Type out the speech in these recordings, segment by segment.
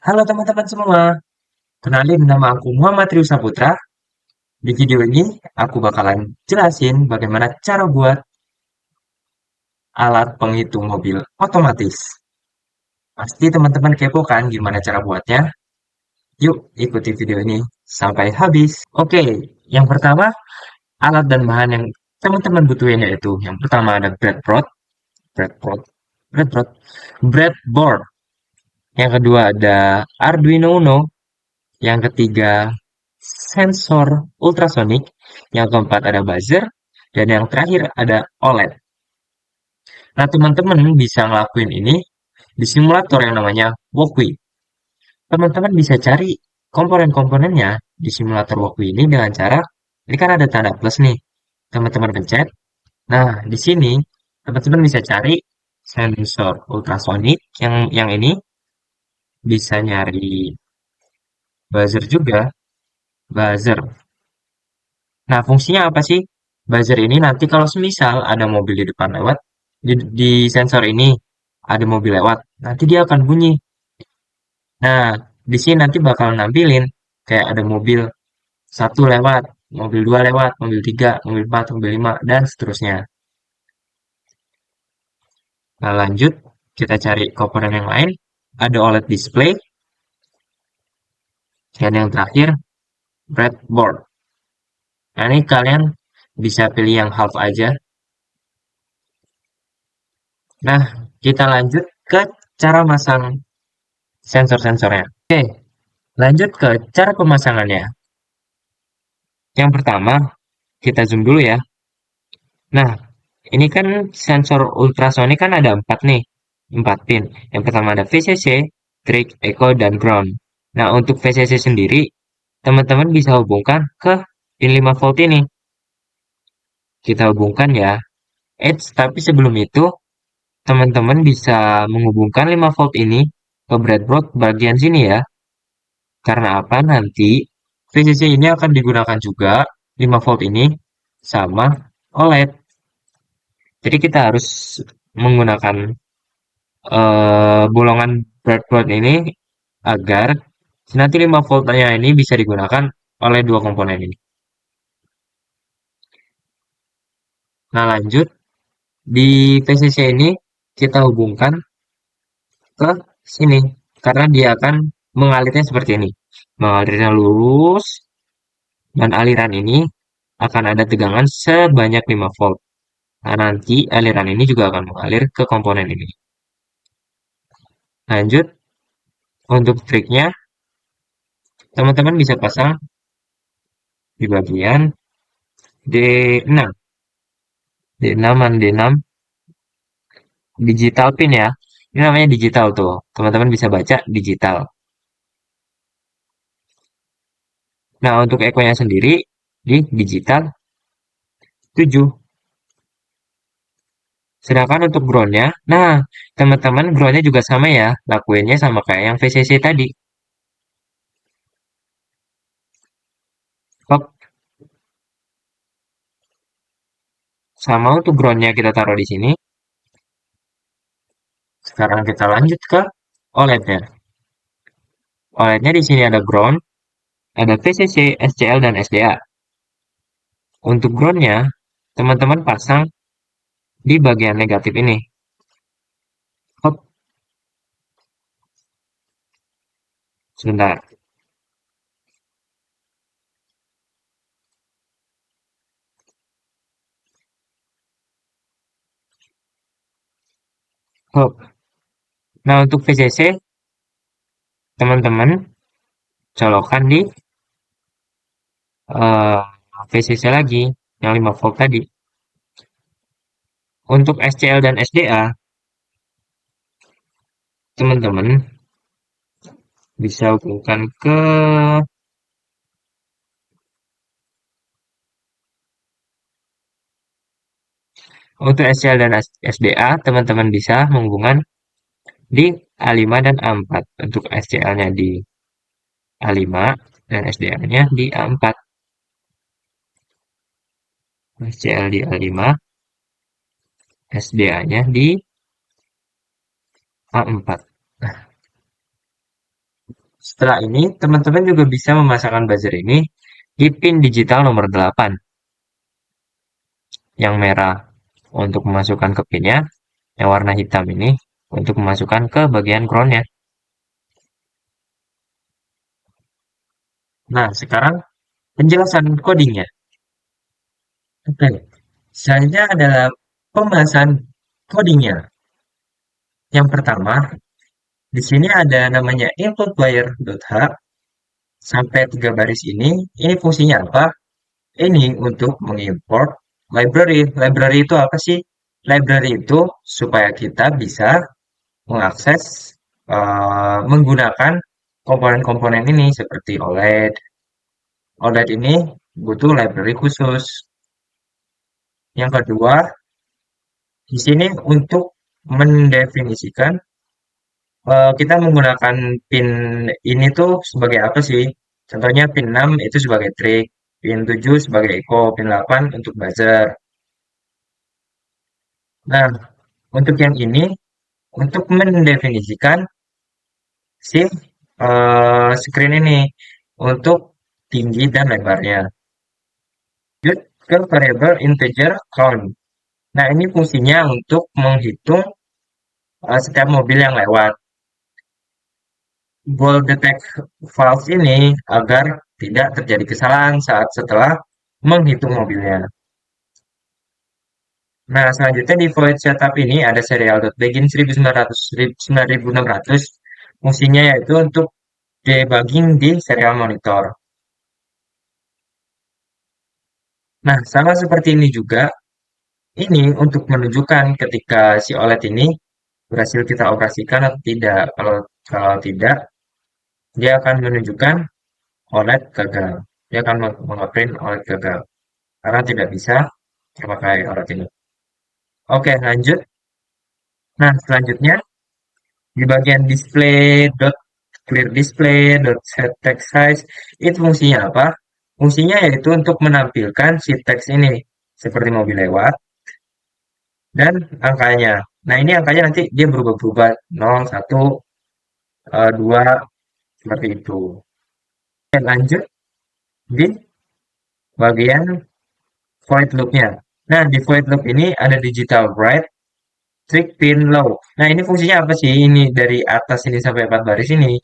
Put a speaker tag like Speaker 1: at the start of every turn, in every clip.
Speaker 1: Halo teman-teman semua, kenalin nama aku Muhammad Riu Saputra. Di video ini aku bakalan jelasin bagaimana cara buat alat penghitung mobil otomatis. Pasti teman-teman kepo kan gimana cara buatnya? Yuk ikuti video ini sampai habis. Oke, yang pertama alat dan bahan yang teman-teman butuhin yaitu yang pertama ada breadboard, breadboard, breadboard. Yang kedua ada Arduino Uno. Yang ketiga sensor ultrasonic, yang keempat ada buzzer, dan yang terakhir ada OLED. Nah, teman-teman bisa ngelakuin ini di simulator yang namanya Walkway. Teman-teman bisa cari komponen-komponennya di simulator Walkway ini dengan cara, ini kan ada tanda plus nih, teman-teman pencet. Nah, di sini teman-teman bisa cari sensor ultrasonic yang ini bisa nyari buzzer juga, buzzer. Nah, fungsinya apa sih? Buzzer ini nanti kalau semisal ada mobil di depan lewat, di sensor ini ada mobil lewat, nanti dia akan bunyi. Nah, di sini nanti bakal nampilin kayak ada mobil satu lewat, mobil dua lewat, mobil tiga, mobil empat, mobil lima, dan seterusnya. Nah, lanjut kita cari komponen yang lain. Ada OLED display, dan yang terakhir breadboard. Nah, ini kalian bisa pilih yang half aja. Nah, kita lanjut ke cara masang sensor-sensornya. Oke, lanjut ke cara pemasangannya. Yang pertama, kita zoom dulu ya. Nah, ini kan sensor ultrasonik kan ada empat nih, empat pin. Yang pertama ada VCC, trig, echo, dan ground. Nah, untuk VCC sendiri, teman-teman bisa hubungkan ke pin 5 volt ini. Kita hubungkan ya. Tapi sebelum itu, teman-teman bisa menghubungkan 5 volt ini ke breadboard bagian sini ya. Karena apa? Nanti VCC ini akan digunakan juga 5 volt ini sama OLED. Jadi kita harus menggunakan bolongan breadboard ini agar nanti 5 voltnya ini bisa digunakan oleh dua komponen ini. Nah, lanjut di VCC ini kita hubungkan ke sini karena dia akan mengalirnya seperti ini. Mengalirnya lurus dan aliran ini akan ada tegangan sebanyak 5 volt. Nah, nanti aliran ini juga akan mengalir ke komponen ini. Lanjut, untuk triknya, teman-teman bisa pasang di bagian D6. D6 dan D6 digital pin ya. Ini namanya digital tuh. Teman-teman bisa baca digital. Nah, untuk echo-nya sendiri di digital 7. Sedangkan untuk ground-nya, nah, teman-teman ground-nya juga sama ya. Lakuinnya sama kayak yang VCC tadi. Hop, sama untuk ground-nya kita taruh di sini. Sekarang kita lanjut ke OLED-nya. OLED-nya di sini ada ground, ada VCC, SCL, dan SDA. Untuk ground-nya, teman-teman pasang di bagian negatif ini. Hop, sebentar. Hop. Nah, untuk VCC, teman-teman colokan di eh, VCC lagi, yang 5 volt tadi. Untuk SCL dan SDA, teman-teman bisa hubungkan ke untuk SCL dan SDA, teman-teman bisa menghubungkan di A5 dan A4. Untuk SCL-nya di A5 dan SDA-nya di A4. SCL di A5, SDA-nya di A4. Setelah ini, teman-teman juga bisa memasangkan buzzer ini di pin digital nomor 8 yang merah untuk memasukkan ke pinnya, yang warna hitam ini untuk memasukkan ke bagian crownnya. Nah, sekarang penjelasan codingnya. Oke, selanjutnya adalah pembahasan codingnya. Yang pertama, di sini ada namanya input player.h sampai 3 baris ini fungsinya apa? Ini untuk mengimport library. Library itu apa sih? Library itu supaya kita bisa mengakses menggunakan komponen-komponen ini seperti OLED. OLED ini butuh library khusus. Yang kedua, di sini untuk mendefinisikan kita menggunakan pin ini tuh sebagai apa sih? Contohnya pin 6 itu sebagai trig, pin 7 sebagai echo, pin 8 untuk buzzer. Nah, untuk yang ini, untuk mendefinisikan si screen ini untuk tinggi dan lebarnya. Lanjut ke variable integer count. Nah, ini fungsinya untuk menghitung setiap mobil yang lewat. Goal detect false ini agar tidak terjadi kesalahan saat setelah menghitung mobilnya. Nah, selanjutnya di void setup ini ada serial.begin 1900 9600. Fungsinya yaitu untuk debugging di serial monitor. Nah, sama seperti ini juga, ini untuk menunjukkan ketika si OLED ini berhasil kita operasikan atau tidak. Kalau tidak, dia akan menunjukkan OLED gagal. Dia akan mengeprint OLED gagal karena tidak bisa terpakai OLED ini. Oke, lanjut. Nah, selanjutnya di bagian display dot clear display dot set text size itu fungsinya apa? Fungsinya yaitu untuk menampilkan si teks ini seperti mobil lewat dan angkanya. Nah, ini angkanya nanti dia berubah-ubah 0, 1, 2 seperti itu. Oke, lanjut di bagian void loop-nya. Nah, di void loop ini ada digital write, trig pin low. Nah, ini fungsinya apa sih? Ini dari atas ini sampai 4 baris ini.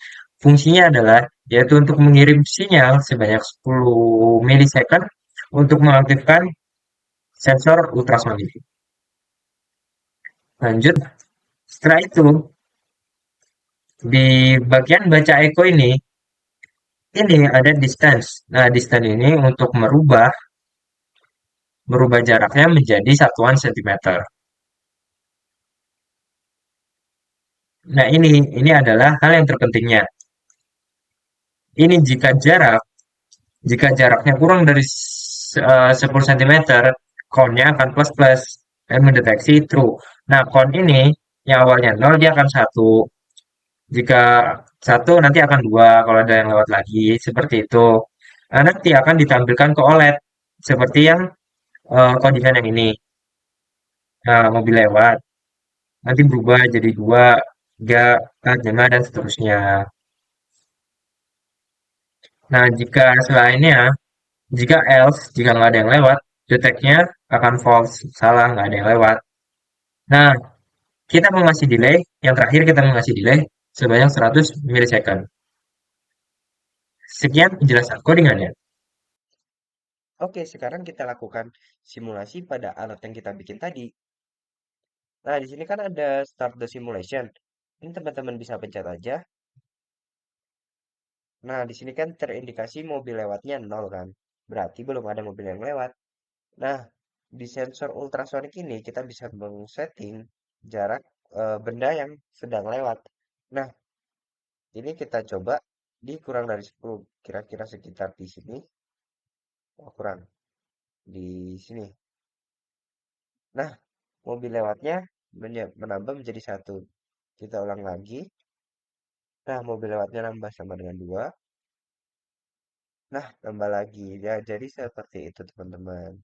Speaker 1: Fungsinya adalah yaitu untuk mengirim sinyal sebanyak 10 milisecond untuk mengaktifkan sensor ultrasonik. Lanjut, setelah itu di bagian baca echo ini ada distance. Nah, distance ini untuk merubah jaraknya menjadi satuan sentimeter. Nah, ini adalah hal yang terpentingnya. Ini jika jaraknya kurang dari 10 cm, count-nya akan plus plus dan mendeteksi true. Nah, count ini yang awalnya 0 dia akan satu. Jika satu nanti akan dua kalau ada yang lewat lagi seperti itu. Nah, nanti akan ditampilkan ke OLED seperti yang codingan yang ini. Nah, mobil lewat nanti berubah jadi dua, tiga, empat, lima dan seterusnya. Nah, jika selainnya, jika else, jika nggak ada yang lewat, detect-nya akan false, salah, nggak ada yang lewat. Nah, kita mengasih delay, yang terakhir kita mengasih delay sebanyak 100 milisecond. Sekian penjelasan codingannya.
Speaker 2: Oke, sekarang kita lakukan simulasi pada alat yang kita bikin tadi. Nah, di sini kan ada start the simulation. Ini teman-teman bisa pencet aja. Nah, di sini kan terindikasi mobil lewatnya 0 kan. Berarti belum ada mobil yang lewat. Nah, di sensor ultrasonik ini kita bisa meng-setting jarak benda yang sedang lewat. Nah, ini kita coba di kurang dari 10. Kira-kira sekitar di sini. Oh, kurang. Di sini. Nah, mobil lewatnya menambah menjadi satu. Kita ulang lagi. Nah, mobil lewatnya nambah sama dengan 2. Nah, tambah lagi. Ya, jadi seperti itu, teman-teman.